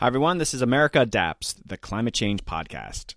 Hi, everyone. This is America Adapts, the climate change podcast.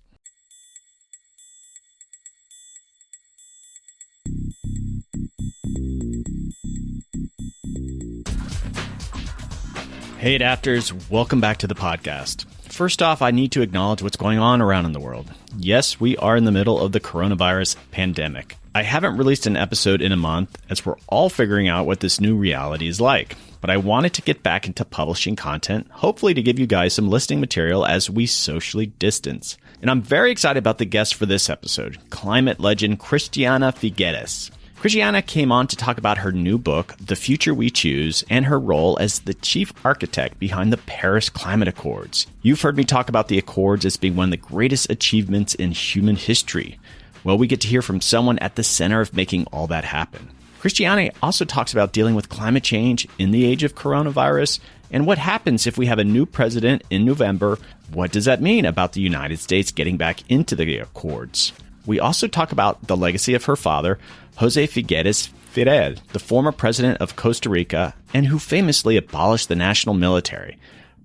Hey, Adapters. Welcome back to the podcast. First off, I need to acknowledge what's going on around in the world. Yes, we are in the middle of the coronavirus pandemic. I haven't released an episode in a month as we're all figuring out what this new reality is like. But I wanted to get back into publishing content, hopefully to give you guys some listening material as we socially distance. And I'm very excited about the guest for this episode, climate legend Christiana Figueres. Christiana came on to talk about her new book, The Future We Choose, and her role as the chief architect behind the Paris Climate Accords. You've heard me talk about the Accords as being one of the greatest achievements in human history. Well, we get to hear from someone at the center of making all that happen. Christiana also talks about dealing with climate change in the age of coronavirus and what happens if we have a new president in November. What does that mean about the United States getting back into the Accords? We also talk about the legacy of her father, Jose Figueres Ferrer, the former president of Costa Rica and who famously abolished the national military.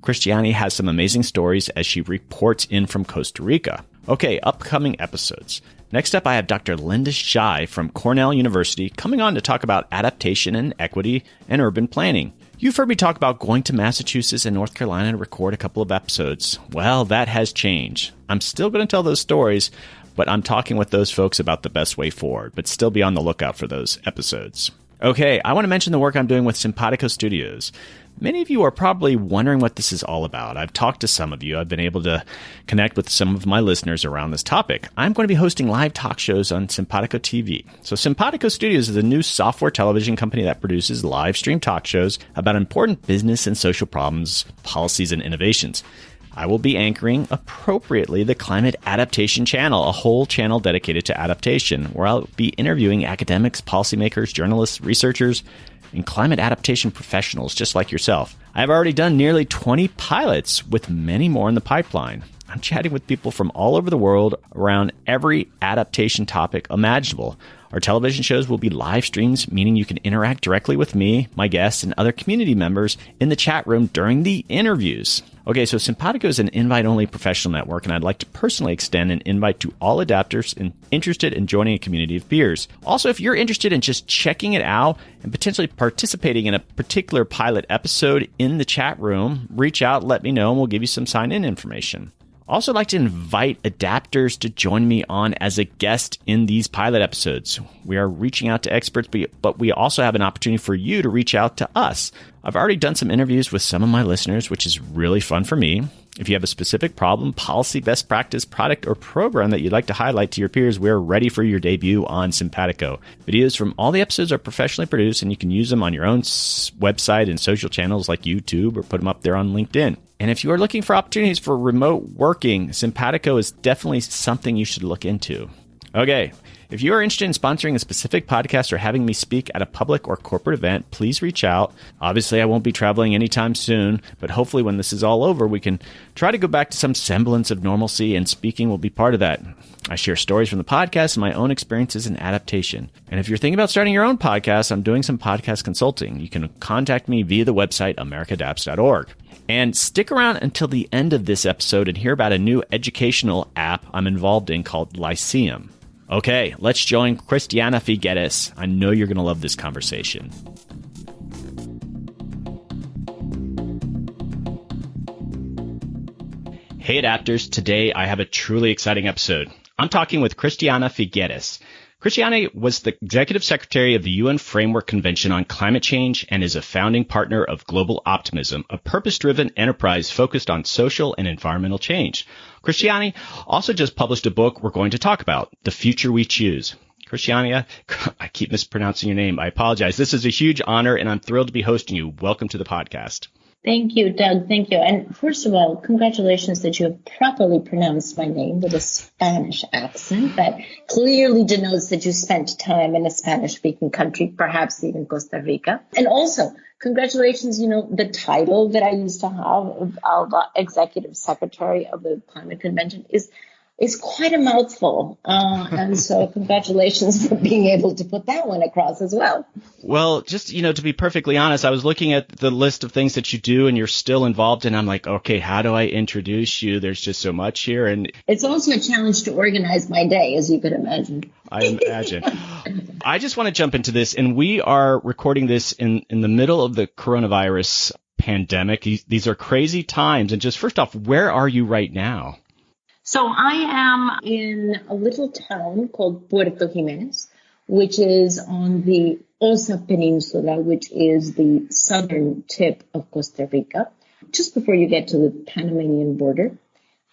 Christiana has some amazing stories as she reports in from Costa Rica. Okay, upcoming episodes. Next up, I have Dr. Linda Shai from Cornell University coming on to talk about adaptation and equity and urban planning. You've heard me talk about going to Massachusetts and North Carolina to record a couple of episodes. Well, that has changed. I'm still going to tell those stories, but I'm talking with those folks about the best way forward, but still be on the lookout for those episodes. Okay, I want to mention the work I'm doing with Simpatico Studios. Many of you are probably wondering what this is all about. I've talked to some of you. I've been able to connect with some of my listeners around this topic. I'm going to be hosting live talk shows on Simpatico TV. So Simpatico Studios is a new software television company that produces live stream talk shows about important business and social problems, policies, and innovations. I will be anchoring appropriately the Climate Adaptation channel, a whole channel dedicated to adaptation, where I'll be interviewing academics, policymakers, journalists, researchers, and climate adaptation professionals just like yourself. I've already done nearly 20 pilots with many more in the pipeline. I'm chatting with people from all over the world around every adaptation topic imaginable. Our television shows will be live streams, meaning you can interact directly with me, my guests, and other community members in the chat room during the interviews. Okay, so Simpatico is an invite-only professional network, and I'd like to personally extend an invite to all adapters interested in joining a community of peers. Also, if you're interested in just checking it out and potentially participating in a particular pilot episode in the chat room, reach out, let me know, and we'll give you some sign-in information. Also, I'd like to invite adapters to join me on as a guest in these pilot episodes. We are reaching out to experts, but we also have an opportunity for you to reach out to us. I've already done some interviews with some of my listeners, which is really fun for me. If you have a specific problem, policy, best practice, product, or program that you'd like to highlight to your peers, we're ready for your debut on Simpatico. Videos from all the episodes are professionally produced, and you can use them on your own website and social channels like YouTube or put them up there on LinkedIn. And if you are looking for opportunities for remote working, Simpatico is definitely something you should look into. Okay, if you are interested in sponsoring a specific podcast or having me speak at a public or corporate event, please reach out. Obviously, I won't be traveling anytime soon, but hopefully when this is all over, we can try to go back to some semblance of normalcy, and speaking will be part of that. I share stories from the podcast and my own experiences in adaptation. And if you're thinking about starting your own podcast, I'm doing some podcast consulting. You can contact me via the website americaadapts.org. And stick around until the end of this episode and hear about a new educational app I'm involved in called Lyceum. Okay, let's join Christiana Figueres. I know you're going to love this conversation. Hey, Adapters. Today I have a truly exciting episode. I'm talking with Christiana Figueres. Christiana was the executive secretary of the UN Framework Convention on Climate Change and is a founding partner of Global Optimism, a purpose-driven enterprise focused on social and environmental change. Christiana also just published a book we're going to talk about, The Future We Choose. Christiana, I keep mispronouncing your name. I apologize. This is a huge honor, and I'm thrilled to be hosting you. Welcome to the podcast. Thank you, Doug. Thank you. And first of all, congratulations that you have properly pronounced my name with a Spanish accent that clearly denotes that you spent time in a Spanish-speaking country, perhaps even Costa Rica. And also, congratulations, the title that I used to have of executive secretary of the Climate Convention is is quite a mouthful. And so congratulations for being able to put that one across as well. Well, just, to be perfectly honest, I was looking at the list of things that you do and you're still involved in. I'm like, okay, how do I introduce you? There's just so much here. And it's also a challenge to organize my day, as you could imagine. I imagine. I just want to jump into this, and we are recording this in the middle of the coronavirus pandemic. These are crazy times. And just first off, where are you right now? So I am in a little town called Puerto Jimenez, which is on the Osa Peninsula, which is the southern tip of Costa Rica, just before you get to the Panamanian border.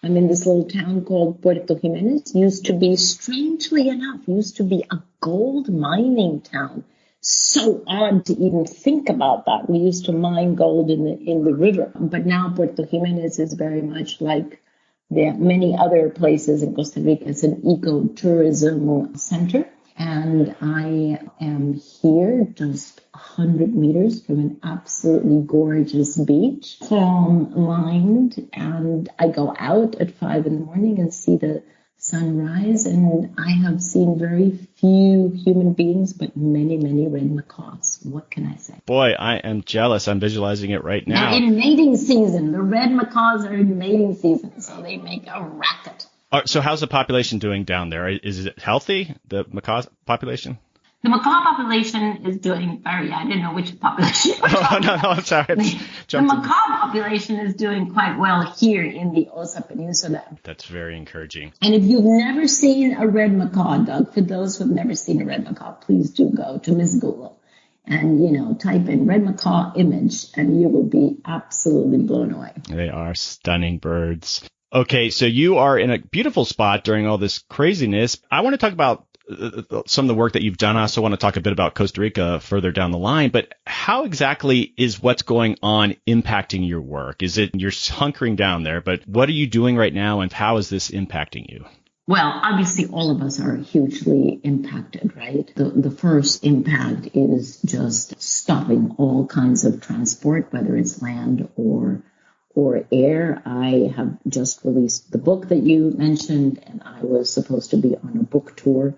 I'm in this little town called Puerto Jimenez. Used to be, strangely enough, a gold mining town. So odd to even think about that. We used to mine gold in the river, but now Puerto Jimenez is very much like many other places in Costa Rica. It's an ecotourism center. And I am here just 100 meters from an absolutely gorgeous beach, palm lined. And I go out at 5 a.m. and see the sunrise. And I have seen very few human beings, but many, many red macaws. What can I say? Boy, I am jealous. I'm visualizing it right now. They're in mating season. The red macaws are in mating season, so they make a racket. So how's the population doing down there? Is it healthy, the macaw population? The macaw population is doing very, I didn't know which population. Oh, no, I'm sorry. The macaw population is doing quite well here in the Osa Peninsula. That's very encouraging. And if you've never seen a red macaw, Doug, for those who have never seen a red macaw, please do go to Miss Google and, type in red macaw image and you will be absolutely blown away. They are stunning birds. Okay, so you are in a beautiful spot during all this craziness. I want to talk about some of the work that you've done. I also want to talk a bit about Costa Rica further down the line. But how exactly is what's going on impacting your work? Is it you're hunkering down there, but what are you doing right now and how is this impacting you? Well, obviously, all of us are hugely impacted, right? The first impact is just stopping all kinds of transport, whether it's land or air. I have just released the book that you mentioned, and I was supposed to be on a book tour.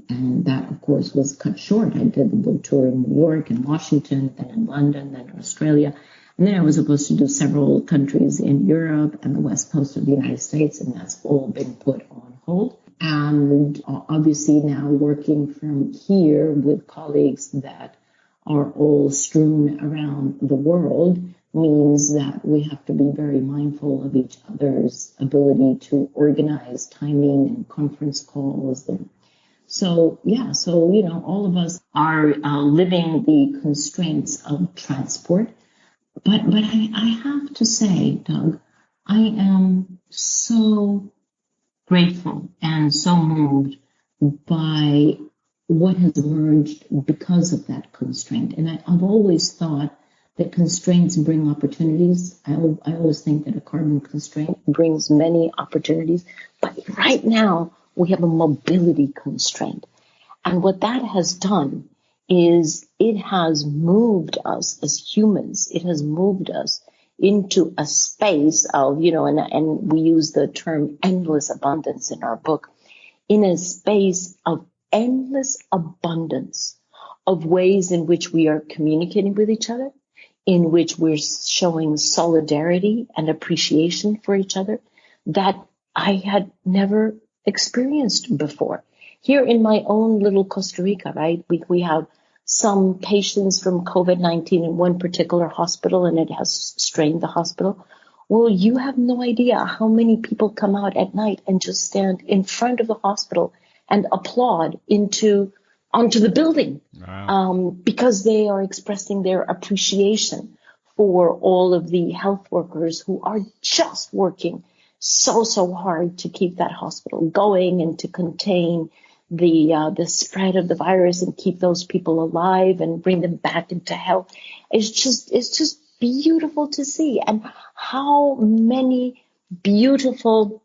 And that, of course, was cut short. I did the book tour in New York and Washington, then in London, then in Australia. And then I was supposed to do several countries in Europe and the west coast of the United States, and that's all been put on hold. And obviously now working from here with colleagues that are all strewn around the world means that we have to be very mindful of each other's ability to organize timing and conference calls. And so all of us are living the constraints of transport. But I have to say, Doug, I am so grateful and so moved by what has emerged because of that constraint. And I've always thought that constraints bring opportunities. I always think that a carbon constraint brings many opportunities. But right now, we have a mobility constraint. And what that has done is it has moved us as humans. It has moved us into a space of, and we use the term endless abundance in our book, in a space of endless abundance of ways in which we are communicating with each other, in which we're showing solidarity and appreciation for each other that I had never experienced before. Here in my own little Costa Rica, right, we have some patients from COVID-19 in one particular hospital, and it has strained the hospital. Well, you have no idea how many people come out at night and just stand in front of the hospital and applaud onto the building. Wow. Because they are expressing their appreciation for all of the health workers who are just working so hard to keep that hospital going and to contain the spread of the virus and keep those people alive and bring them back into health. It's just beautiful to see, and how many beautiful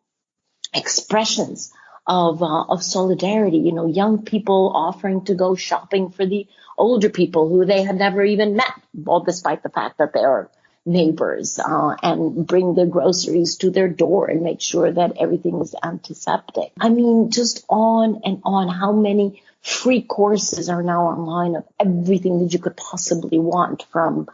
expressions of solidarity. Young people offering to go shopping for the older people who they had never even met, all despite the fact that they are neighbors and bring their groceries to their door and make sure that everything is antiseptic. I mean, just on and on. How many free courses are now online of everything that you could possibly want, from,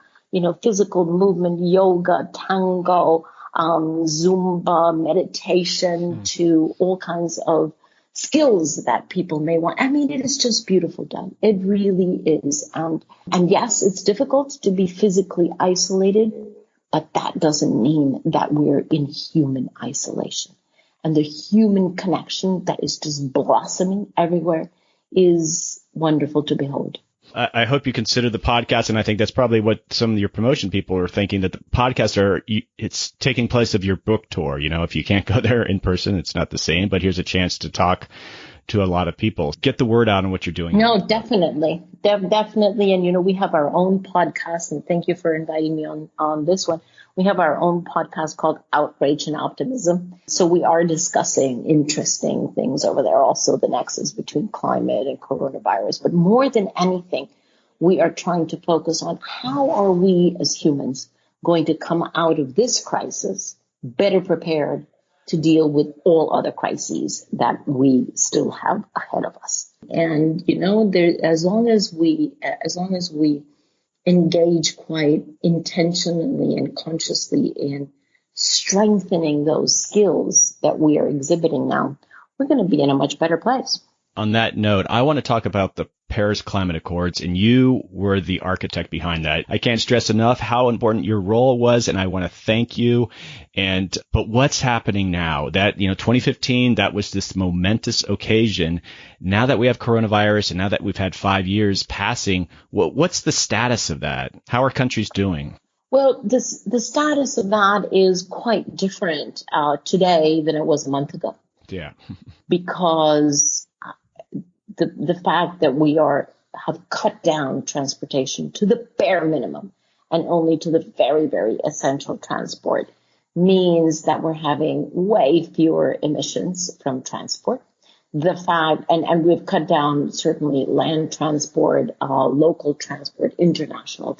physical movement, yoga, tango, Zumba, meditation, to all kinds of skills that people may want. I mean, it is just beautiful done. It really is. And yes, it's difficult to be physically isolated, but that doesn't mean that we're in human isolation. And the human connection that is just blossoming everywhere is wonderful to behold. I hope you consider the podcast, and I think that's probably what some of your promotion people are thinking, that the podcasts it's taking place of your book tour. If you can't go there in person, it's not the same, but here's a chance to talk to a lot of people. Get the word out on what you're doing. No, definitely. Definitely. And, we have our own podcast, and thank you for inviting me on this one. We have our own podcast called Outrage and Optimism. So we are discussing interesting things over there, also the nexus between climate and coronavirus. But more than anything, we are trying to focus on how are we as humans going to come out of this crisis better prepared to deal with all other crises that we still have ahead of us. And, as long as we engage quite intentionally and consciously in strengthening those skills that we are exhibiting now, we're going to be in a much better place. On that note, I want to talk about the Paris Climate Accords, and you were the architect behind that. I can't stress enough how important your role was, and I want to thank you. But what's happening now? That, 2015, that was this momentous occasion. Now that we have coronavirus, and now that we've had 5 years passing, what's the status of that? How are countries doing? Well, the status of that is quite different today than it was a month ago. Yeah. Because the fact that we have cut down transportation to the bare minimum and only to the very, very essential transport means that we're having way fewer emissions from transport. The fact, and we've cut down certainly land transport, local transport, international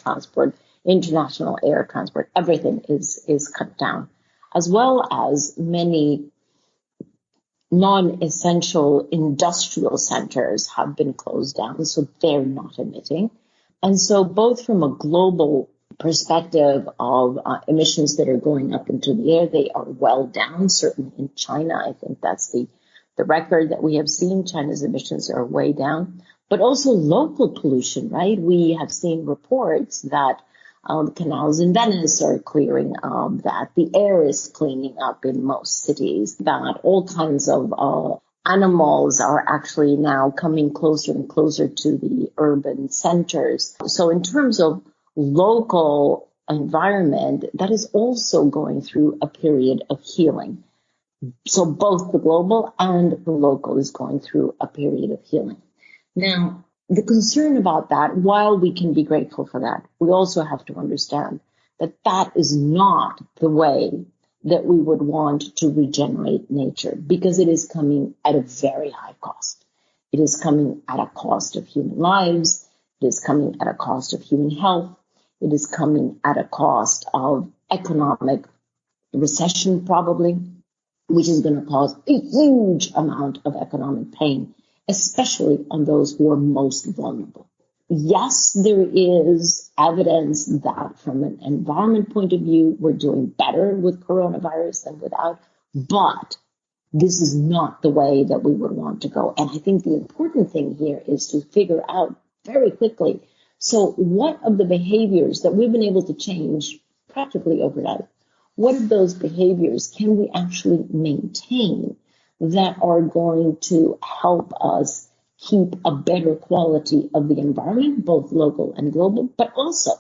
air transport, everything is cut down, as well as many non-essential industrial centers have been closed down, so they're not emitting. And so both from a global perspective of emissions that are going up into the air, they are well down. Certainly in China, I think that's the record that we have seen. China's emissions are way down. But also local pollution, right? We have seen reports that canals in Venice are clearing up, that the air is cleaning up in most cities, that all kinds of animals are actually now coming closer and closer to the urban centers. So in terms of local environment, that is also going through a period of healing. So both the global and the local is going through a period of healing. Now, the concern about that, while we can be grateful for that, we also have to understand that that is not the way that we would want to regenerate nature, because it is coming at a very high cost. It is coming at a cost of human lives. It is coming at a cost of human health. It is coming at a cost of economic recession, probably, which is going to cause a huge amount of economic pain, especially on those who are most vulnerable. Yes, there is evidence that from an environment point of view, we're doing better with coronavirus than without, but this is not the way that we would want to go. And I think the important thing here is to figure out very quickly, so what of the behaviors that we've been able to change practically overnight, what of those behaviors can we actually maintain that are going to help us keep a better quality of the environment, both local and global, but also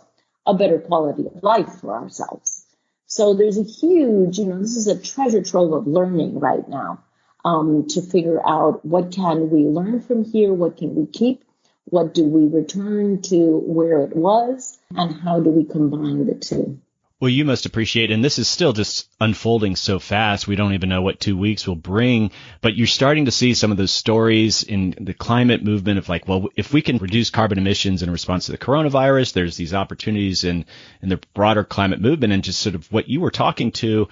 a better quality of life for ourselves. So there's a huge, this is a treasure trove of learning right now, to figure out what can we learn from here, what can we keep, what do we return to where it was, and how do we combine the two. Well, you must appreciate, and this is still just unfolding so fast. We don't even know what 2 weeks will bring, but you're starting to see some of those stories in the climate movement of like, well, if we can reduce carbon emissions in response to the coronavirus, there's these opportunities in the broader climate movement. And just sort of what you were talking to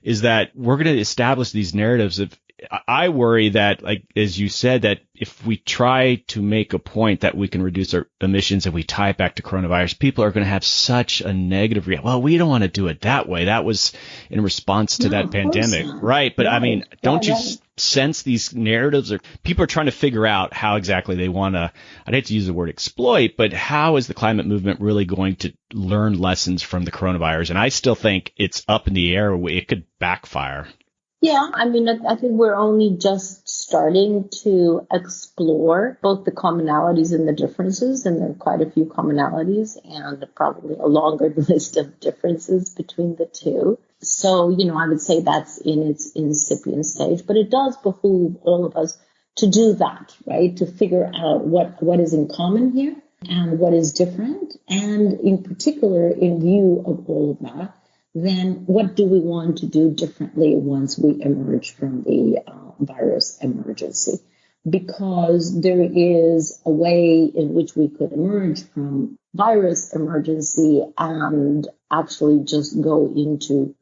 is that we're going to establish these narratives of, I worry that, like, as you said, that if we try to make a point that we can reduce our emissions and we tie it back to coronavirus, people are going to have such a negative reaction. Well, we don't want to do it that way. That was in response to that pandemic. Right. But I mean, don't you sense these narratives are people are trying to figure out how exactly they want to, I'd hate to use the word exploit, but how is the climate movement really going to learn lessons from the coronavirus? And I still think it's up in the air. It could backfire. Yeah, I mean, I think we're only just starting to explore both the commonalities and the differences, and there are quite a few commonalities and probably a longer list of differences between the two. So, I would say that's in its incipient stage, but it does behoove all of us to do that, right? To figure out what is in common here and what is different, and in particular, in view of all of that, then what do we want to do differently once we emerge from the virus emergency? Because there is a way in which we could emerge from virus emergency and actually just go into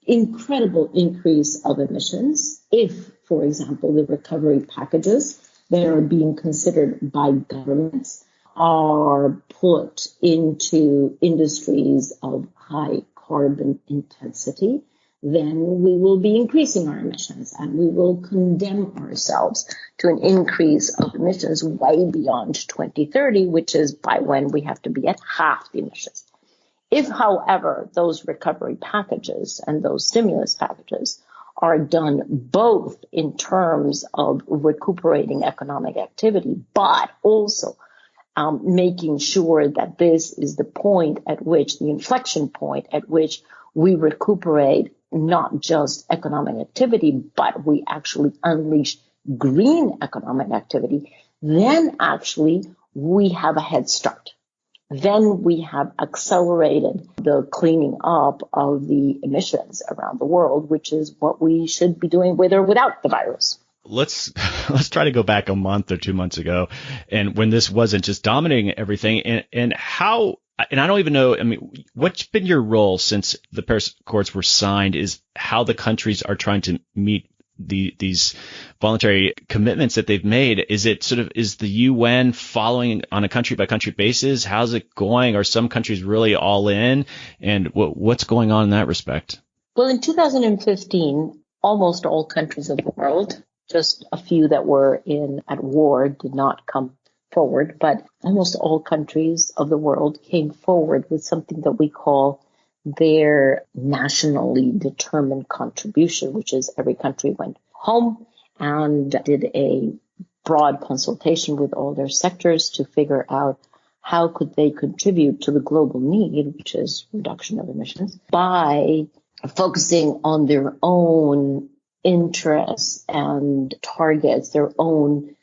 incredible increase of emissions if, for example, the recovery packages that are being considered by governments are put into industries of high carbon intensity, then we will be increasing our emissions and we will condemn ourselves to an increase of emissions way beyond 2030, which is by when we have to be at half the emissions. If, however, those recovery packages and those stimulus packages are done both in terms of recuperating economic activity, but also making sure that this is the point at which, the inflection point at which we recuperate not just economic activity, but we actually unleash green economic activity, then actually we have a head start. Then we have accelerated the cleaning up of the emissions around the world, which is what we should be doing with or without the virus. Let's try to go back a month or 2 months ago, and when this wasn't just dominating everything, and how, and I don't even know, I mean, what's been your role since the Paris Accords were signed is how the countries are trying to meet these voluntary commitments that they've made. Is it sort of, is the UN following on a country by country basis? How's it going? Are some countries really all in? And what's going on in that respect? Well, in 2015, almost all countries of the world, just a few that were at war, did not come forward, but almost all countries of the world came forward with something that we call their nationally determined contribution, which is every country went home and did a broad consultation with all their sectors to figure out how could they contribute to the global need, which is reduction of emissions, by focusing on their own interests and targets, their own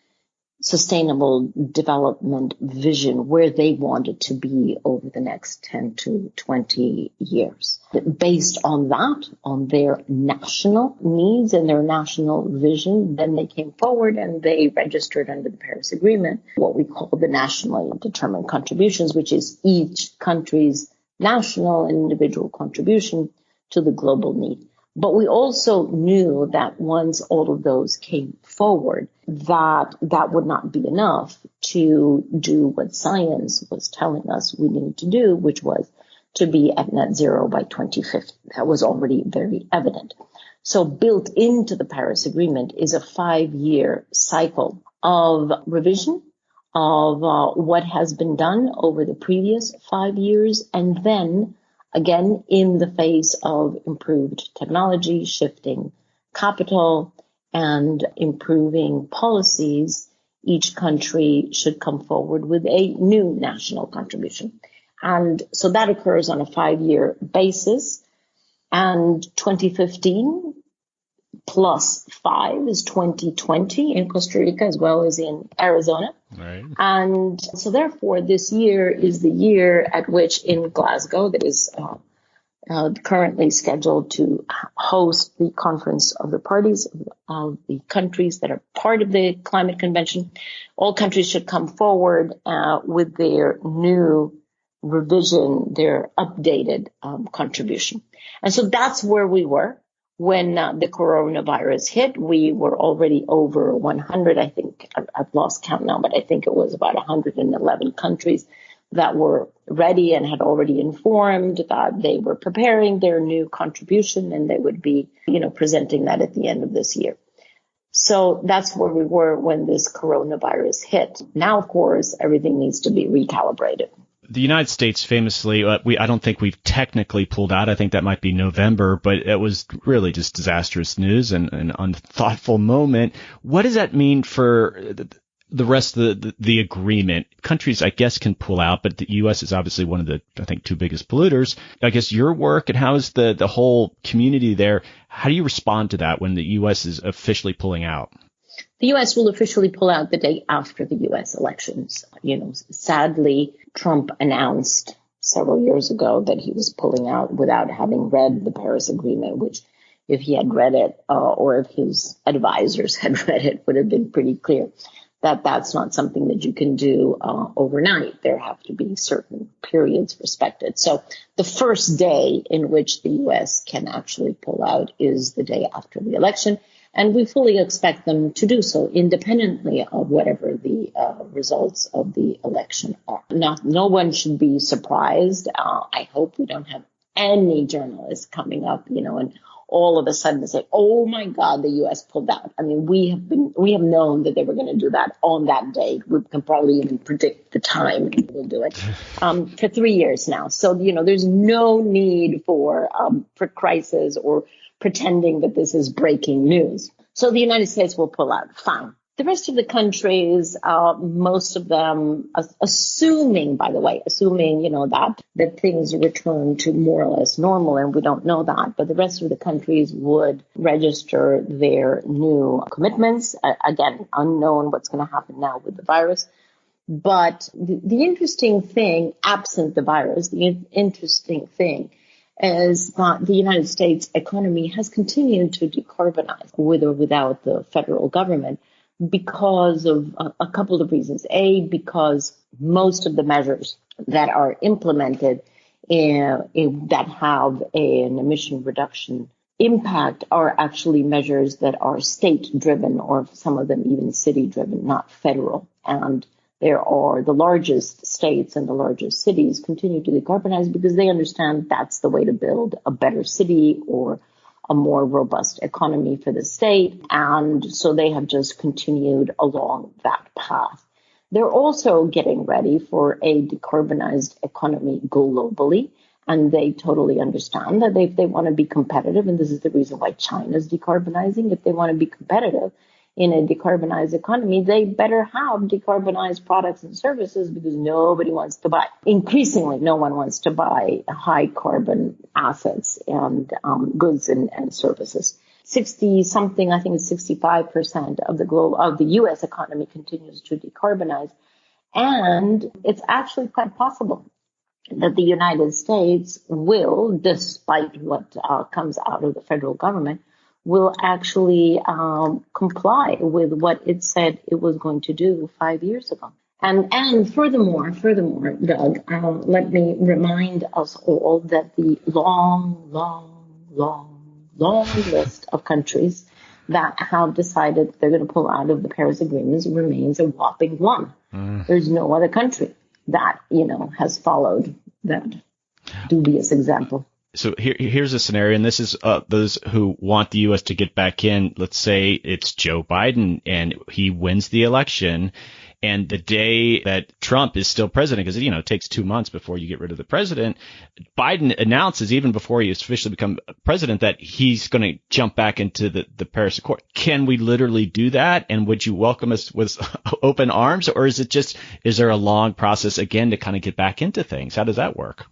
sustainable development vision, where they wanted to be over the next 10 to 20 years. Based on that, on their national needs and their national vision, then they came forward and they registered under the Paris Agreement what we call the nationally determined contributions, which is each country's national and individual contribution to the global need. But we also knew that once all of those came forward, that would not be enough to do what science was telling us we needed to do, which was to be at net zero by 2050. That was already very evident. So built into the Paris Agreement is a 5-year cycle of revision of what has been done over the previous 5 years, and then again, in the face of improved technology, shifting capital, and improving policies, each country should come forward with a new national contribution. And so that occurs on a 5-year basis. And 2015 plus 5 is 2020 in Costa Rica as well as in Arizona. Right. And so therefore this year is the year at which in Glasgow, that is currently scheduled to host the conference of the parties of the countries that are part of the climate convention. All countries should come forward with their new revision, their updated contribution. And so that's where we were when the coronavirus hit. We were already over 100. I think I've lost count now, but I think it was about 111 countries that were ready and had already informed that they were preparing their new contribution and they would be, presenting that at the end of this year. So that's where we were when this coronavirus hit. Now, of course, everything needs to be recalibrated. The United States famously, I don't think we've technically pulled out. I think that might be November, but it was really just disastrous news and an unthoughtful moment. What does that mean for the rest of the agreement? Countries, I guess, can pull out, but the U.S. is obviously one of the, I think, two biggest polluters. I guess your work and how is the whole community there? How do you respond to that when the U.S. is officially pulling out? The U.S. will officially pull out the day after the U.S. elections. Sadly, Trump announced several years ago that he was pulling out without having read the Paris Agreement, which if he had read it or if his advisors had read it, would have been pretty clear that that's not something that you can do overnight. There have to be certain periods respected. So the first day in which the U.S. can actually pull out is the day after the election. And we fully expect them to do so independently of whatever the results of the election are. No one should be surprised. I hope we don't have any journalists coming up, and all of a sudden say, oh my God, the U.S. pulled out. I mean, we have known that they were going to do that on that day. We can probably even predict the time we'll do it for 3 years now. So, there's no need for crisis or pretending that this is breaking news. So the United States will pull out. Fine. The rest of the countries, most of them, assuming that things return to more or less normal, and we don't know that, but the rest of the countries would register their new commitments. Again, unknown what's going to happen now with the virus. But the interesting thing, absent the virus, the interesting thing is that the United States economy has continued to decarbonize with or without the federal government because of a couple of reasons. Because most of the measures that are implemented that have an emission reduction impact are actually measures that are state-driven or some of them even city-driven, not federal. And there are the largest states and the largest cities continue to decarbonize because they understand that's the way to build a better city or a more robust economy for the state. And so they have just continued along that path. They're also getting ready for a decarbonized economy globally. And they totally understand that if they want to be competitive, and this is the reason why China's decarbonizing, if they want to be competitive in a decarbonized economy, they better have decarbonized products and services because increasingly, no one wants to buy high carbon assets and goods and services. 60-something, I think it's 65% of the U.S. economy continues to decarbonize. And it's actually quite possible that the United States will, despite what comes out of the federal government, will actually comply with what it said it was going to do 5 years ago. And furthermore, Doug, let me remind us all that the long list of countries that have decided they're going to pull out of the Paris Agreements remains a whopping one. There's no other country that, has followed that dubious example. So here's a scenario, and this is those who want the U.S. to get back in. Let's say it's Joe Biden, and he wins the election, and the day that Trump is still president, because it takes 2 months before you get rid of the president, Biden announces even before he has officially become president that he's going to jump back into the Paris Accord. Can we literally do that? And would you welcome us with open arms, or is there a long process again to kind of get back into things? How does that work?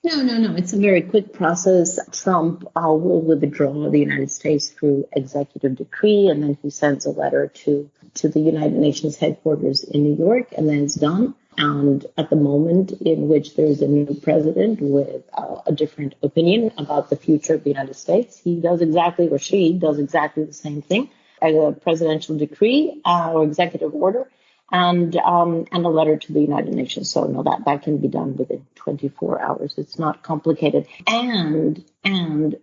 No. It's a very quick process. Trump will withdraw the United States through executive decree, and then he sends a letter to the United Nations headquarters in New York, and then it's done. And at the moment in which there's a new president with a different opinion about the future of the United States, he does exactly, or she does exactly the same thing, a presidential decree or executive order, and a letter to the United Nations. So no, that can be done within 24 hours. It's not complicated. And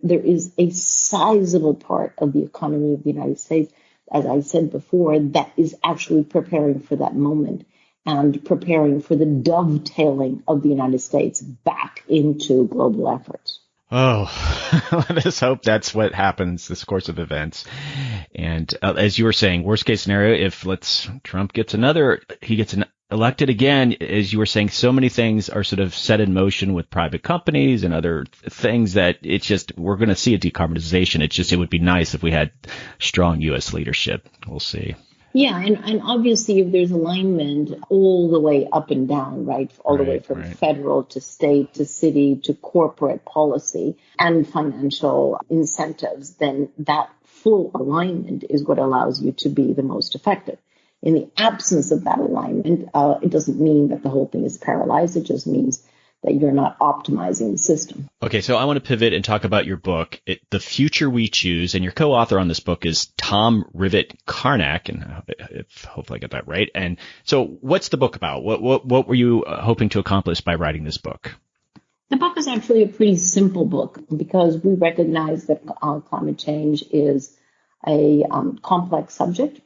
there is a sizable part of the economy of the United States, as I said before, that is actually preparing for that moment and preparing for the dovetailing of the United States back into global efforts. Oh, let us hope that's what happens this course of events. And as you were saying, worst case scenario, if Trump gets elected again, as you were saying, so many things are sort of set in motion with private companies and other things that we're going to see a decarbonization. It would be nice if we had strong U.S. leadership. We'll see. Yeah, and obviously if there's alignment all the way up and down, right? All the way from federal to state to city to corporate policy and financial incentives, then that full alignment is what allows you to be the most effective. In the absence of that alignment, it doesn't mean that the whole thing is paralyzed. It just means that you're not optimizing the system. Okay, so I want to pivot and talk about your book, The Future We Choose, and your co-author on this book is Tom Rivett-Carnac, and hopefully I got that right. And so what's the book about? What were you hoping to accomplish by writing this book? The book is actually a pretty simple book because we recognize that climate change is a complex subject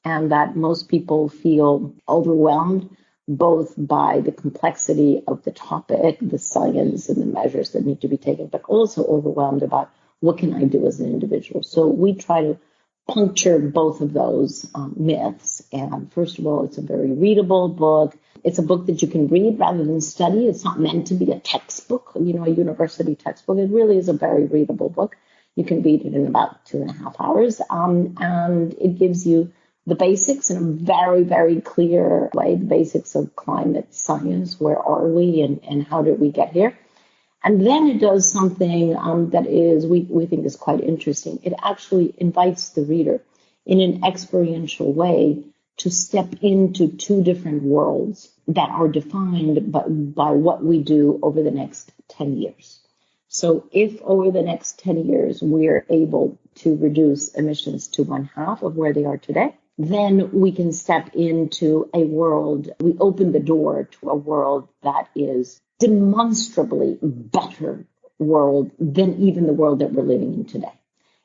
and that most people feel overwhelmed both by the complexity of the topic, the science and the measures that need to be taken, but also overwhelmed about what can I do as an individual. So we try to puncture both of those myths. And first of all, it's a very readable book. It's a book that you can read rather than study. It's not meant to be a textbook, a university textbook. It really is a very readable book. You can read it in about 2.5 hours. And it gives you the basics in a very, very clear way, the basics of climate science. Where are we and how did we get here? And then it does something that is, we think is quite interesting. It actually invites the reader in an experiential way to step into two different worlds that are defined by what we do over the next 10 years. So if over the next 10 years we're able to reduce emissions to 1/2 of where they are today, then we can step into a world, we open the door to a world that is demonstrably better world than even the world that we're living in today.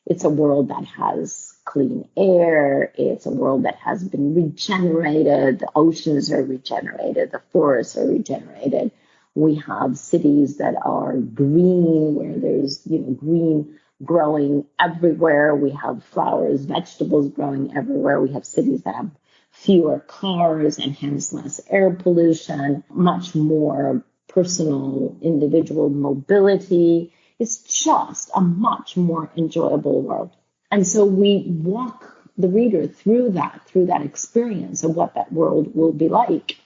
It's a world that has clean air. It's a world that has been regenerated. The oceans are regenerated. The forests are regenerated. We have cities that are green, where there's, green growing everywhere. We have flowers, vegetables growing everywhere. We have cities that have fewer cars and hence less air pollution, much more personal, individual mobility. It's just a much more enjoyable world. And so we walk the reader through that experience of what that world will be like.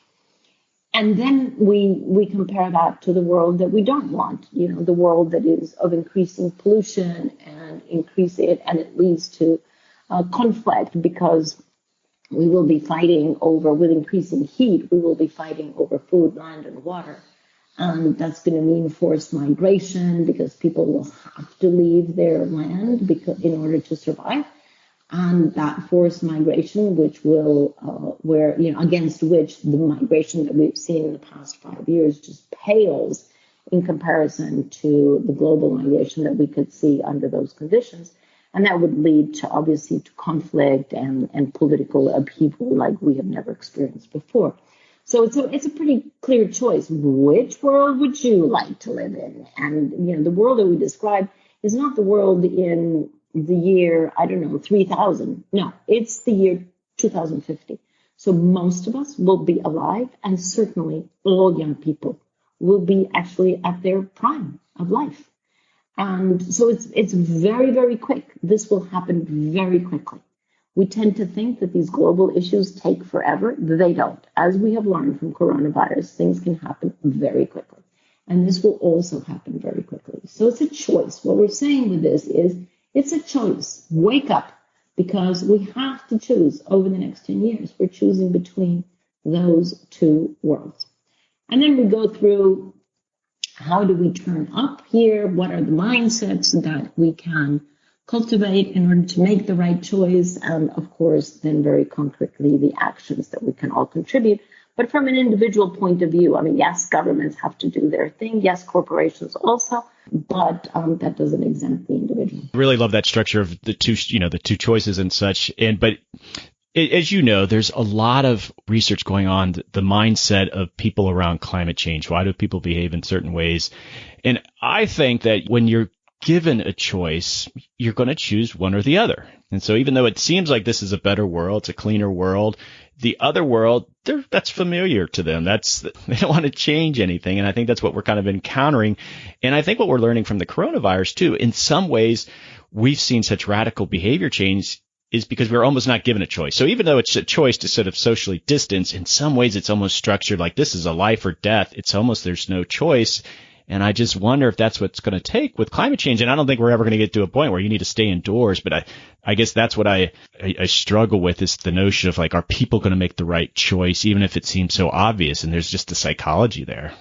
And then we compare that to the world that we don't want, the world that is of increasing pollution and it leads to conflict because we will be fighting over, with increasing heat, we will be fighting over food, land, and water. And that's going to mean forced migration because people will have to leave their land in order to survive. And that forced migration, which will, against which the migration that we've seen in the past 5 years just pales in comparison to the global migration that we could see under those conditions. And that would lead to, obviously, to conflict and political upheaval like we have never experienced before. So it's a pretty clear choice. Which world would you like to live in? And, the world that we describe is not the world in the year, 3000. No, it's the year 2050. So most of us will be alive, and certainly all young people will be actually at their prime of life. And so it's very, very quick. This will happen very quickly. We tend to think that these global issues take forever. They don't. As we have learned from coronavirus, things can happen very quickly. And this will also happen very quickly. So it's a choice. What we're saying with this is it's a choice. Wake up, because we have to choose over the next 10 years. We're choosing between those two worlds. And then we go through, how do we turn up here? What are the mindsets that we can cultivate in order to make the right choice? And of course, then very concretely, the actions that we can all contribute. But from an individual point of view, I mean, yes, governments have to do their thing. Yes, corporations also, but that doesn't exempt the individual. I really love that structure of the two choices and such. But as you know, there's a lot of research going on, the mindset of people around climate change. Why do people behave in certain ways? And I think that when you're given a choice, you're going to choose one or the other. And so even though it seems like this is a better world, it's a cleaner world, the other world, that's familiar to them. They don't want to change anything. And I think that's what we're kind of encountering. And I think what we're learning from the coronavirus too, in some ways, we've seen such radical behavior change is because we're almost not given a choice. So even though it's a choice to sort of socially distance, in some ways it's almost structured like this is a life or death. It's almost there's no choice. And I just wonder if that's what's going to take with climate change. And I don't think we're ever going to get to a point where you need to stay indoors. But I guess that's what I struggle with, is the notion of like, are people going to make the right choice, even if it seems so obvious? And there's just the psychology there.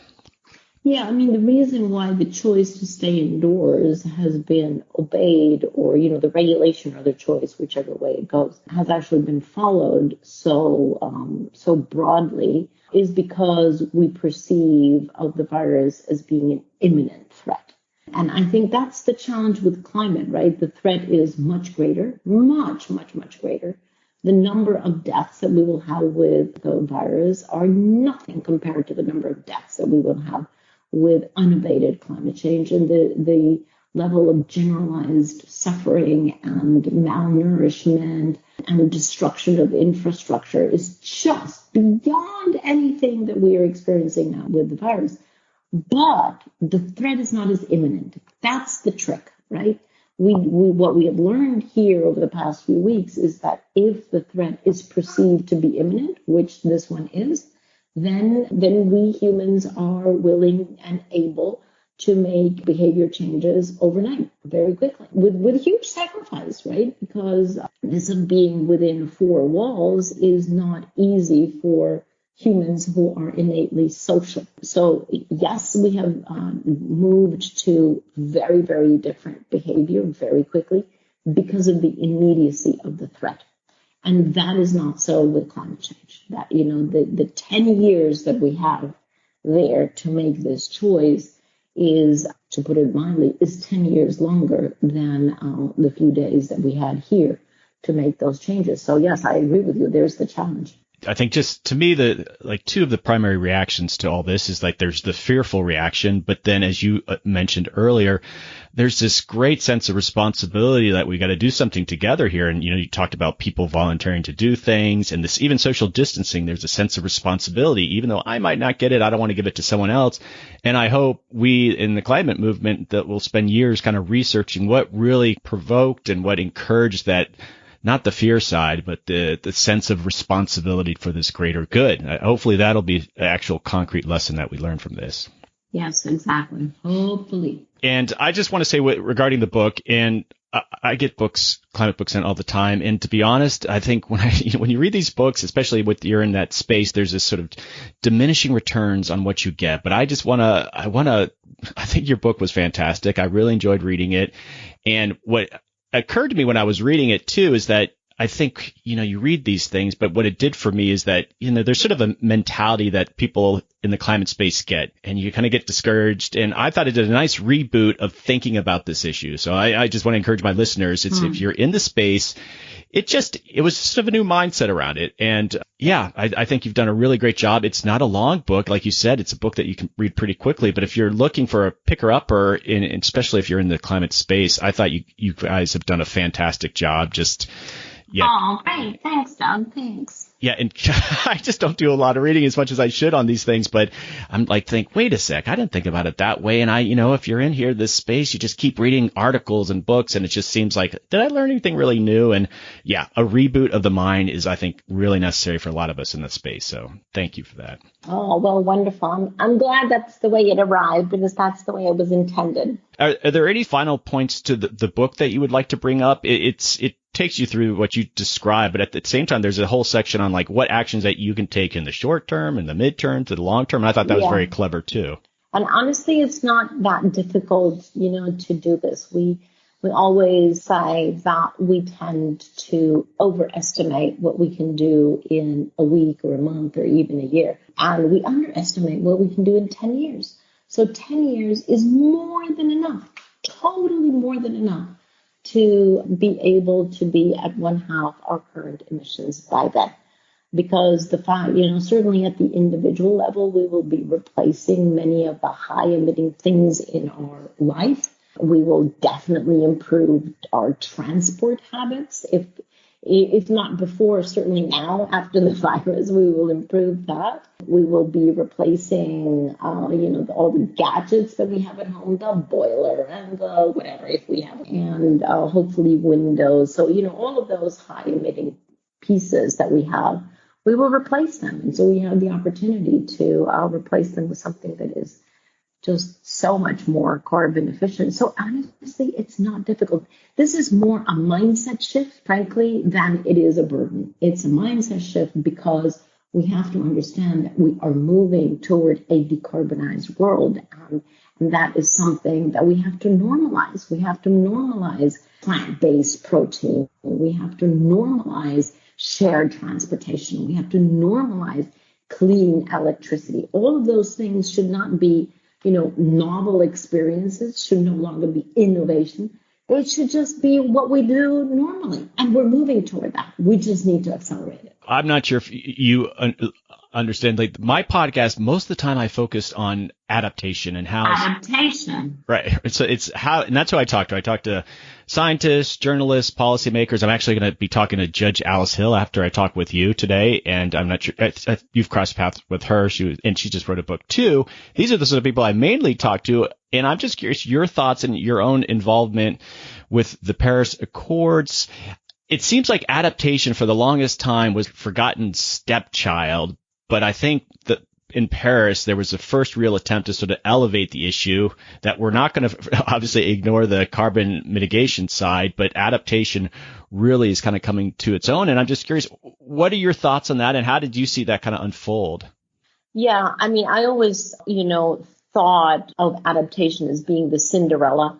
Yeah, I mean, the reason why the choice to stay indoors has been obeyed, or, the regulation or the choice, whichever way it goes, has actually been followed so broadly, is because we perceive of the virus as being an imminent threat. And I think that's the challenge with climate, right? The threat is much greater, much, much, much greater. The number of deaths that we will have with the virus are nothing compared to the number of deaths that we will have with unabated climate change. And the level of generalized suffering and malnourishment and destruction of infrastructure is just beyond anything that we are experiencing now with the virus. But the threat is not as imminent. That's the trick, right? What we have learned here over the past few weeks is that if the threat is perceived to be imminent, which this one is, then we humans are willing and able to make behavior changes overnight, very quickly, with huge sacrifice, right? Because this of being within four walls is not easy for humans who are innately social. So yes, we have moved to very, very different behavior very quickly because of the immediacy of the threat. And that is not so with climate change. That, the 10 years that we have there to make this choice is, to put it mildly, is 10 years longer than the few days that we had here to make those changes. So yes, I agree with you. There's the challenge. I think just to me, two of the primary reactions to all this is like there's the fearful reaction, but then as you mentioned earlier, there's this great sense of responsibility that we got to do something together here. And, you talked about people volunteering to do things, and this even social distancing, there's a sense of responsibility. Even though I might not get it, I don't want to give it to someone else. And I hope we in the climate movement that will spend years kind of researching what really provoked and what encouraged that, not the fear side, but the sense of responsibility for this greater good. Hopefully that'll be an actual concrete lesson that we learn from this. Yes, exactly. Hopefully. And I just want to say regarding the book, and I get climate books in all the time. And to be honest, I think when you read these books, especially you're in that space, there's this sort of diminishing returns on what you get. But I think your book was fantastic. I really enjoyed reading it. And what occurred to me when I was reading it too is that I think, you read these things, but what it did for me is that, there's sort of a mentality that people in the climate space get, and you kind of get discouraged. And I thought it did a nice reboot of thinking about this issue. So I just want to encourage my listeners, if you're in the space, it was sort of a new mindset around it. And yeah, I think you've done a really great job. It's not a long book. Like you said, it's a book that you can read pretty quickly. But if you're looking for a picker-upper, especially if you're in the climate space, I thought you guys have done a fantastic job. Yeah. Oh, great. Thanks, Doug. Thanks. Yeah, and I just don't do a lot of reading as much as I should on these things, but I'm like, wait a sec, I didn't think about it that way. And if you're in here, this space, you just keep reading articles and books, and it just seems like, did I learn anything really new? And yeah, a reboot of the mind is, I think, really necessary for a lot of us in this space. So thank you for that. Oh, well, wonderful. I'm glad that's the way it arrived, because that's the way it was intended. Are there any final points to the book that you would like to bring up? It takes you through what you described, but at the same time, there's a whole section on like what actions that you can take in the short term and the midterm to the long term. And I thought that was very clever too. And honestly, it's not that difficult, to do this. We always say that we tend to overestimate what we can do in a week or a month or even a year. And we underestimate what we can do in 10 years. So 10 years is more than enough, totally more than enough to be able to be at 1/2 our current emissions by then. Because the fact, certainly at the individual level, we will be replacing many of the high emitting things in our life. We will definitely improve our transport habits. If not before, certainly now after the virus, we will improve that. We will be replacing, all the gadgets that we have at home, the boiler and the whatever if we have, and hopefully windows. So, all of those high emitting pieces that we have, we will replace them. And so we have the opportunity to replace them with something that is just so much more carbon efficient. So honestly, it's not difficult. This is more a mindset shift, frankly, than it is a burden. It's a mindset shift because we have to understand that we are moving toward a decarbonized world. And that is something that we have to normalize. We have to normalize plant-based protein. We have to normalize shared transportation. We have to normalize clean electricity. All of those things should not be, novel experiences, should no longer be innovation. It should just be what we do normally. And we're moving toward that. We just need to accelerate it. I'm not sure if you understand, like my podcast, most of the time I focused on adaptation and how adaptation. Right. So it's how, and that's who I talk to. I talk to scientists, journalists, policymakers. I'm actually going to be talking to Judge Alice Hill after I talk with you today. And I'm not sure you've crossed paths with her. She just wrote a book too. These are the sort of people I mainly talk to. And I'm just curious your thoughts and your own involvement with the Paris Accords. It seems like adaptation for the longest time was forgotten stepchild, but I think that in Paris, there was the first real attempt to sort of elevate the issue that we're not going to obviously ignore the carbon mitigation side, but adaptation really is kind of coming to its own. And I'm just curious, what are your thoughts on that? And how did you see that kind of unfold? Yeah, I mean, I always, thought of adaptation as being the Cinderella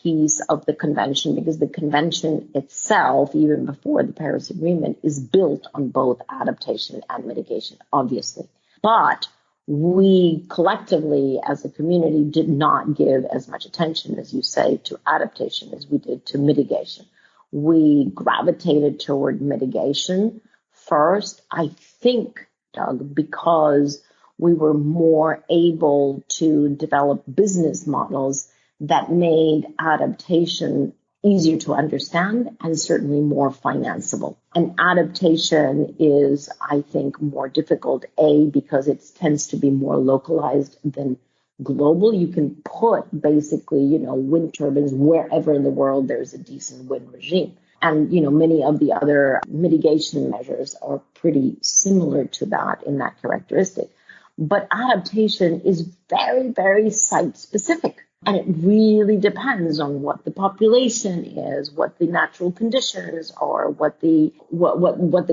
piece of the convention, because the convention itself, even before the Paris Agreement, is built on both adaptation and mitigation, obviously. But we collectively as a community did not give as much attention, as you say, to adaptation as we did to mitigation. We gravitated toward mitigation first, I think, Doug, because we were more able to develop business models that made adaptation easier to understand and certainly more financeable. And adaptation is, I think, more difficult, because it tends to be more localized than global. You can put basically, wind turbines wherever in the world there's a decent wind regime. And, many of the other mitigation measures are pretty similar to that in that characteristic. But adaptation is very, very site specific. And it really depends on what the population is, what the natural conditions are, what the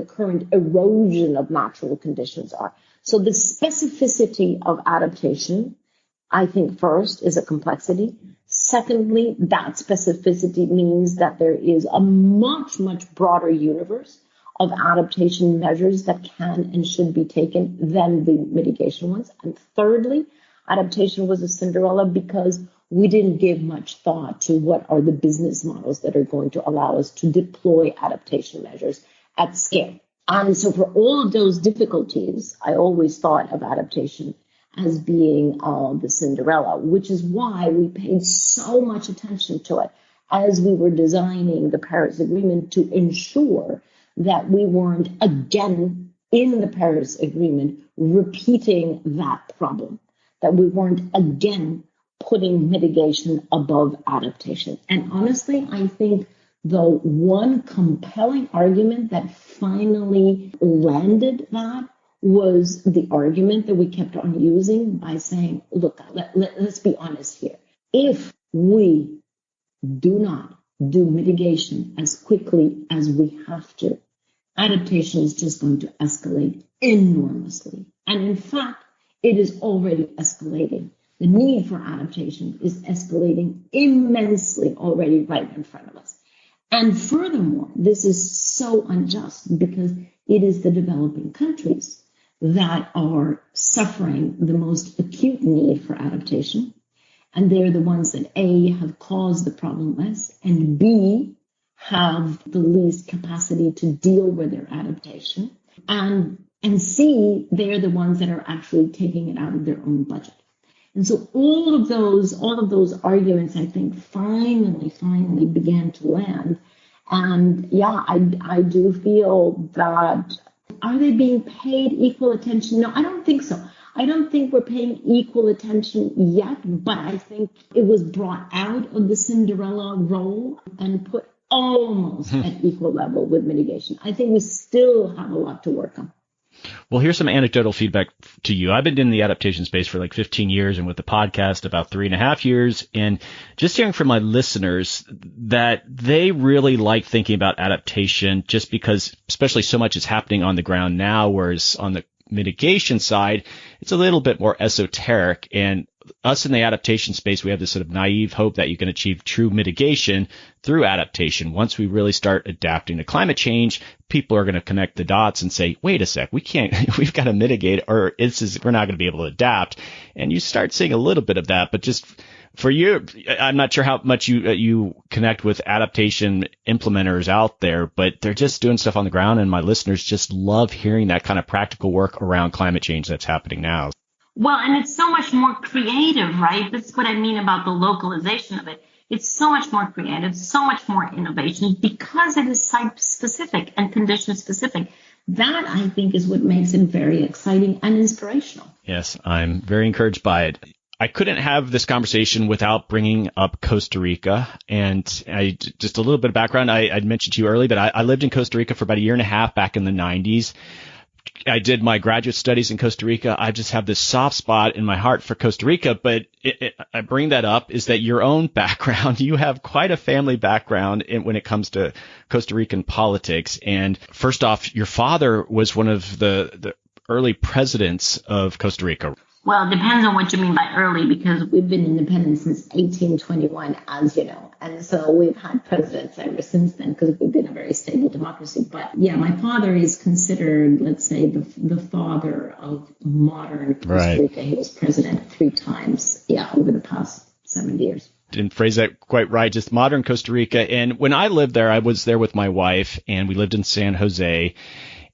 current erosion of natural conditions are. So the specificity of adaptation, I think, first is a complexity. Secondly, that specificity means that there is a much, much broader universe of adaptation measures that can and should be taken than the mitigation ones. And thirdly, adaptation was a Cinderella because we didn't give much thought to what are the business models that are going to allow us to deploy adaptation measures at scale. And so for all of those difficulties, I always thought of adaptation as being the Cinderella, which is why we paid so much attention to it as we were designing the Paris Agreement, to ensure that we weren't again in the Paris Agreement repeating that problem, that we weren't again putting mitigation above adaptation. And honestly, I think the one compelling argument that finally landed that was the argument that we kept on using by saying, look, let's be honest here. If we do not do mitigation as quickly as we have to, adaptation is just going to escalate enormously. And in fact, it is already escalating. The need for adaptation is escalating immensely already right in front of us. And furthermore, this is so unjust because it is the developing countries that are suffering the most acute need for adaptation. And they're the ones that A, have caused the problem less, and B, have the least capacity to deal with their adaptation. And C, they're the ones that are actually taking it out of their own budget. And so all of those arguments, I think, finally began to land. And yeah, I do feel that, are they being paid equal attention? No, I don't think so. I don't think we're paying equal attention yet, but I think it was brought out of the Cinderella role and put almost at equal level with mitigation. I think we still have a lot to work on. Well, here's some anecdotal feedback to you. I've been in the adaptation space for like 15 years and with the podcast about 3.5 years. And just hearing from my listeners that they really like thinking about adaptation just because especially so much is happening on the ground now, whereas on the mitigation side, it's a little bit more esoteric. And us in the adaptation space, we have this sort of naive hope that you can achieve true mitigation through adaptation. Once we really start adapting to climate change, people are going to connect the dots and say, wait a sec, we've got to mitigate, or we're not going to be able to adapt. And you start seeing a little bit of that. But just for you, I'm not sure how much you connect with adaptation implementers out there, but they're just doing stuff on the ground. And my listeners just love hearing that kind of practical work around climate change that's happening now. Well, and it's so much more creative, right? That's what I mean about the localization of it. It's so much more creative, so much more innovation because it is site-specific and condition-specific. That, I think, is what makes it very exciting and inspirational. Yes, I'm very encouraged by it. I couldn't have this conversation without bringing up Costa Rica. And just a little bit of background. I'd mentioned to you earlier, but I lived in Costa Rica for about 1.5 years back in the 90s. I did my graduate studies in Costa Rica. I just have this soft spot in my heart for Costa Rica. But I bring that up is that your own background, you have quite a family background when it comes to Costa Rican politics. And first off, your father was one of the early presidents of Costa Rica. Well, it depends on what you mean by early, because we've been independent since 1821, as you know. And so we've had presidents ever since then because we've been a very stable democracy. But yeah, my father is considered, let's say, the father of modern Costa Rica. He was president 3 times, over the past 70 years. Didn't phrase that quite right, just modern Costa Rica. And when I lived there, I was there with my wife, and we lived in San Jose.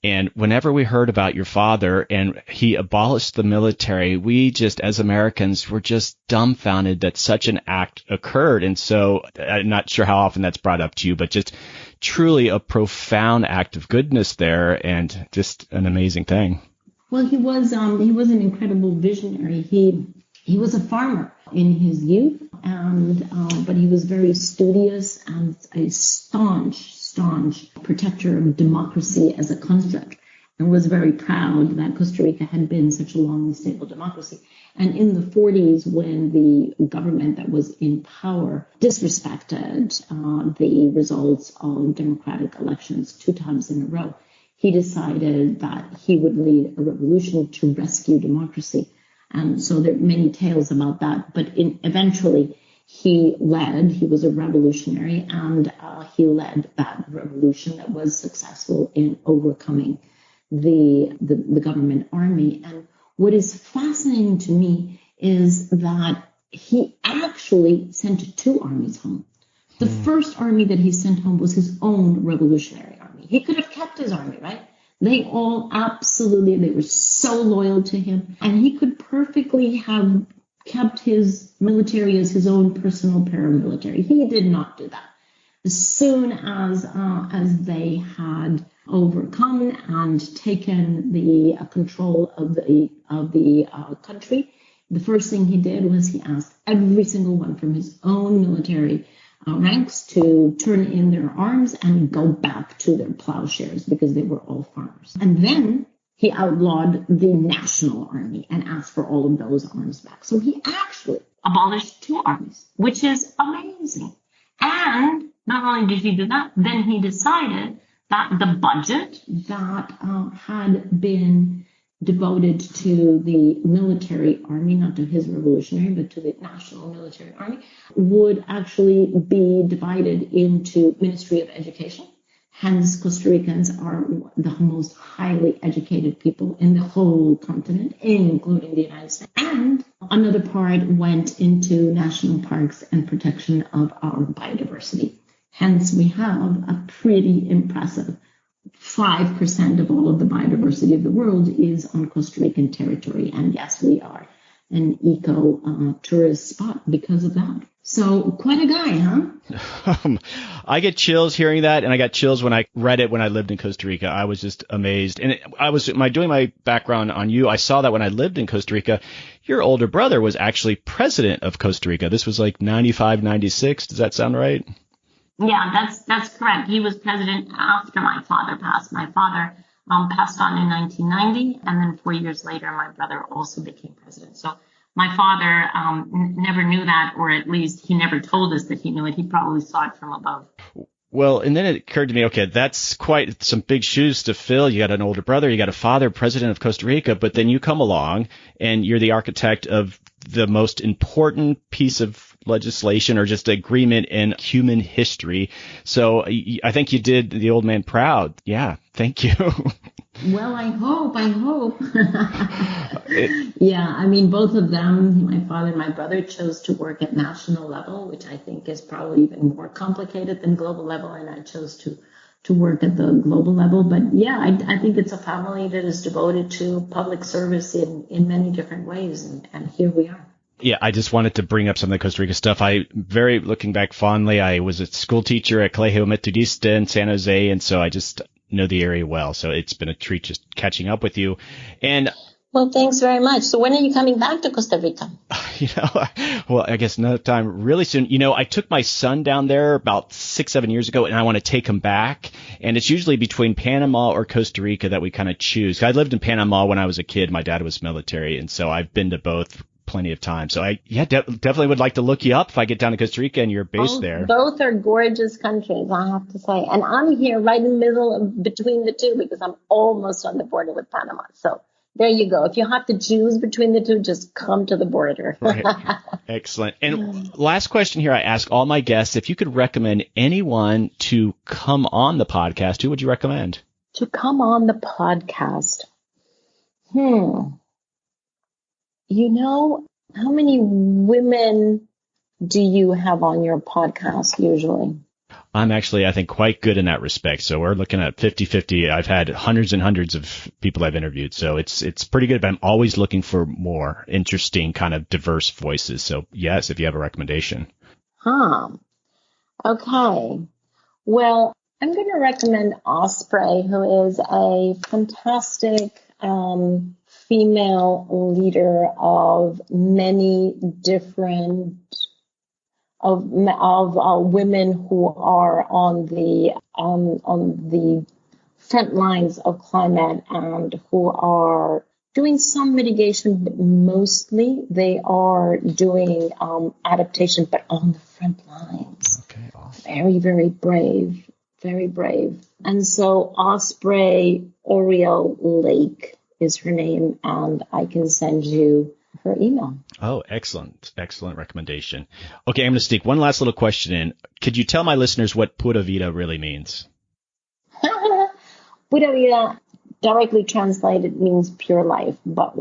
And whenever we heard about your father and he abolished the military, we just, as Americans, were just dumbfounded that such an act occurred. And so I'm not sure how often that's brought up to you, but just truly a profound act of goodness there and just an amazing thing. Well, he was an incredible visionary. He was a farmer in his youth, but he was very studious and a staunch protector of democracy as a construct, and was very proud that Costa Rica had been such a long and stable democracy. And in the 40s, when the government that was in power disrespected the results of democratic elections 2 times in a row, he decided that he would lead a revolution to rescue democracy. And so there are many tales about that, but eventually he was a revolutionary, and he led that revolution that was successful in overcoming the government army. And what is fascinating to me is that he actually sent 2 armies home. The first army that he sent home was his own revolutionary army. He could have kept his army, right? They all they were so loyal to him, and he could perfectly have kept his military as his own personal paramilitary. He did not do that. As soon as they had overcome and taken the control of the country, the first thing he did was he asked every single one from his own military ranks to turn in their arms and go back to their plowshares because they were all farmers. And then he outlawed the national army and asked for all of those arms back. So he actually abolished 2 armies, which is amazing. And Not only did he do that, then he decided that the budget that had been devoted to the military army, not to his revolutionary, but to the national military army, would actually be divided into Ministry of Education. Hence, Costa Ricans are the most highly educated people in the whole continent, including the United States. And another part went into national parks and protection of our biodiversity. Hence, we have a pretty impressive 5% of all of the biodiversity of the world is on Costa Rican territory. And yes, we are an eco-tourist spot because of that. So quite a guy, huh? I get chills hearing that, and I got chills when I read it when I lived in Costa Rica. I was just amazed. And doing my background on you, I saw that when I lived in Costa Rica, your older brother was actually president of Costa Rica. This was like 95, 96. Does that sound right? Yeah, that's correct. He was president after my father passed. My father passed on in 1990, and then 4 years later, my brother also became president. So my father never knew that, or at least he never told us that he knew it. He probably saw it from above. Well, and then it occurred to me, okay, that's quite some big shoes to fill. You got an older brother, you got a father, president of Costa Rica, but then you come along and you're the architect of the most important piece of legislation or just agreement in human history. So I think you did the old man proud. Yeah, thank you. Well, I hope. Yeah, I mean, both of them, my father and my brother, chose to work at national level, which I think is probably even more complicated than global level, and I chose to work at the global level. But yeah, I think it's a family that is devoted to public service in many different ways, and here we are. Yeah, I just wanted to bring up some of the Costa Rica stuff. Looking back fondly, I was a school teacher at Colegio Metodista in San Jose, and so I just know the area well. So it's been a treat just catching up with you. And well, thanks very much. So when are you coming back to Costa Rica? Well, I guess another time really soon. I took my son down there about 6-7 years ago, and I want to take him back. And it's usually between Panama or Costa Rica that we kind of choose. I lived in Panama when I was a kid. My dad was military, and so I've been to both plenty of time. So I definitely would like to look you up if I get down to Costa Rica and you're based there. Both are gorgeous countries, I have to say. And I'm here right in the middle between the two because I'm almost on the border with Panama. So there you go. If you have to choose between the two, just come to the border. Right. Excellent. And last question here, I ask all my guests, if you could recommend anyone to come on the podcast, who would you recommend? To come on the podcast? How many women do you have on your podcast usually? I'm actually, I think, quite good in that respect. So we're looking at 50-50. I've had hundreds and hundreds of people I've interviewed. So it's pretty good, but I'm always looking for more interesting kind of diverse voices. So yes, if you have a recommendation. Okay. Well, I'm going to recommend Osprey, who is a fantastic female leader of many different of women who are on the front lines of climate and who are doing some mitigation, but mostly they are doing adaptation, but on the front lines. Okay, awesome. Very, very brave, very brave. And so Osprey Oriel Lake is her name, and I can send you her email. Oh, excellent. Excellent recommendation. Okay, I'm going to sneak one last little question in. Could you tell my listeners what Pura Vida really means? Pura Vida, directly translated, means pure life, but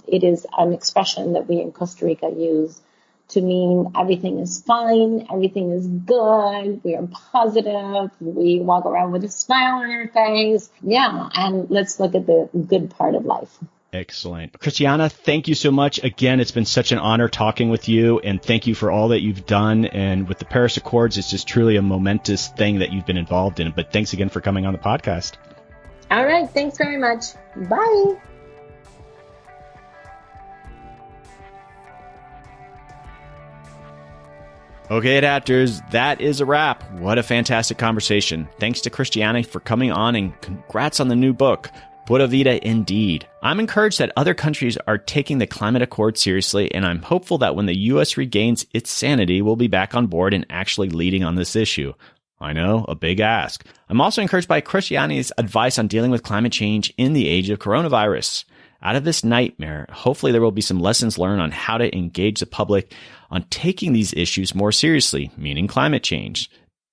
it is an expression that we in Costa Rica use to mean everything is fine, everything is good, we are positive, we walk around with a smile on our face. Yeah, and let's look at the good part of life. Excellent. Christiana, thank you so much. Again, it's been such an honor talking with you, and thank you for all that you've done. And with the Paris Accords, it's just truly a momentous thing that you've been involved in. But thanks again for coming on the podcast. All right. Thanks very much. Bye. Okay, adapters, that is a wrap. What a fantastic conversation. Thanks to Christiana for coming on, and congrats on the new book, Pura Vida Indeed. I'm encouraged that other countries are taking the climate accord seriously, and I'm hopeful that when the U.S. regains its sanity, we'll be back on board and actually leading on this issue. I know, a big ask. I'm also encouraged by Christiana's advice on dealing with climate change in the age of coronavirus. Out of this nightmare, hopefully there will be some lessons learned on how to engage the public on taking these issues more seriously, meaning climate change.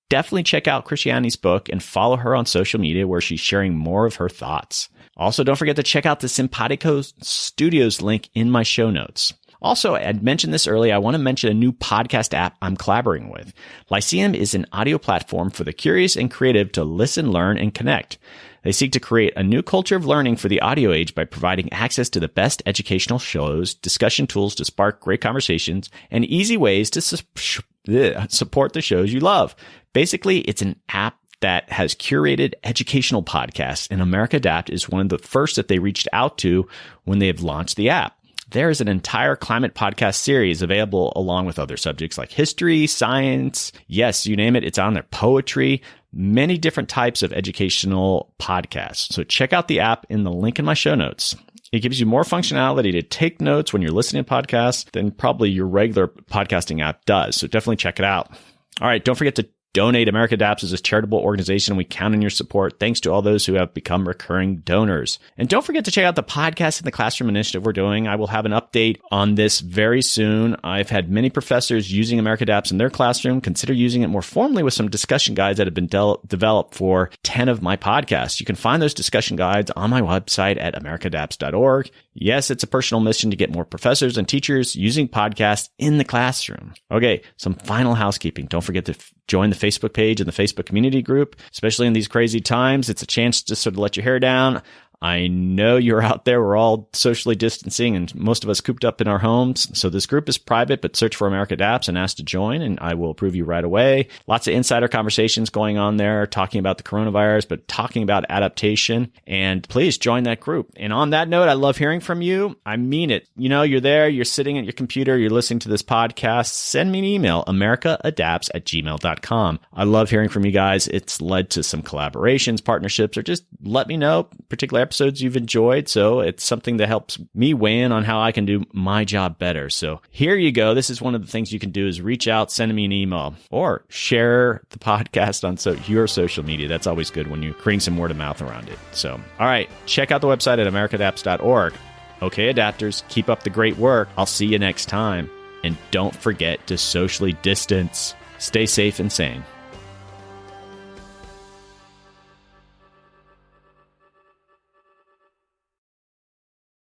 Definitely check out Christiana's book and follow her on social media where she's sharing more of her thoughts. Also, don't forget to check out the Simpatico Studios link in my show notes. Also, I mentioned this earlier. I want to mention a new podcast app I'm collaborating with. Lyceum is an audio platform for the curious and creative to listen, learn, and connect. They seek to create a new culture of learning for the audio age by providing access to the best educational shows, discussion tools to spark great conversations, and easy ways to support the shows you love. Basically, it's an app that has curated educational podcasts, and America Adapt is one of the first that they reached out to when they have launched the app. There is an entire climate podcast series available along with other subjects like history, science. Yes, you name it. It's on there. Poetry, many different types of educational podcasts. So check out the app in the link in my show notes. It gives you more functionality to take notes when you're listening to podcasts than probably your regular podcasting app does. So definitely check it out. All right. Don't forget to donate. America Adapts is a charitable organization. We count on your support. Thanks to all those who have become recurring donors. And don't forget to check out the podcast in the classroom initiative we're doing. I will have an update on this very soon. I've had many professors using America Adapts in their classroom. Consider using it more formally with some discussion guides that have been developed for 10 of my podcasts. You can find those discussion guides on my website at americaadapts.org. Yes, it's a personal mission to get more professors and teachers using podcasts in the classroom. Okay, some final housekeeping. Don't forget to join the Facebook page and the Facebook community group, especially in these crazy times. It's a chance to sort of let your hair down. I know you're out there. We're all socially distancing and most of us cooped up in our homes. So this group is private, but search for America Adapts and ask to join and I will approve you right away. Lots of insider conversations going on there, talking about the coronavirus, but talking about adaptation. And please join that group. And on that note, I love hearing from you. I mean it. You know, you're there, you're sitting at your computer, you're listening to this podcast. Send me an email, americaadapts@gmail.com. I love hearing from you guys. It's led to some collaborations, partnerships, or just let me know particular episodes you've enjoyed. So it's something that helps me weigh in on how I can do my job better. So here you go. This is one of the things you can do is reach out, send me an email, or share the podcast on your social media. That's always good when you're creating some word of mouth around it. So, all right, check out the website at americaadapts.org. Okay, adapters, keep up the great work. I'll see you next time. And don't forget to socially distance. Stay safe and sane.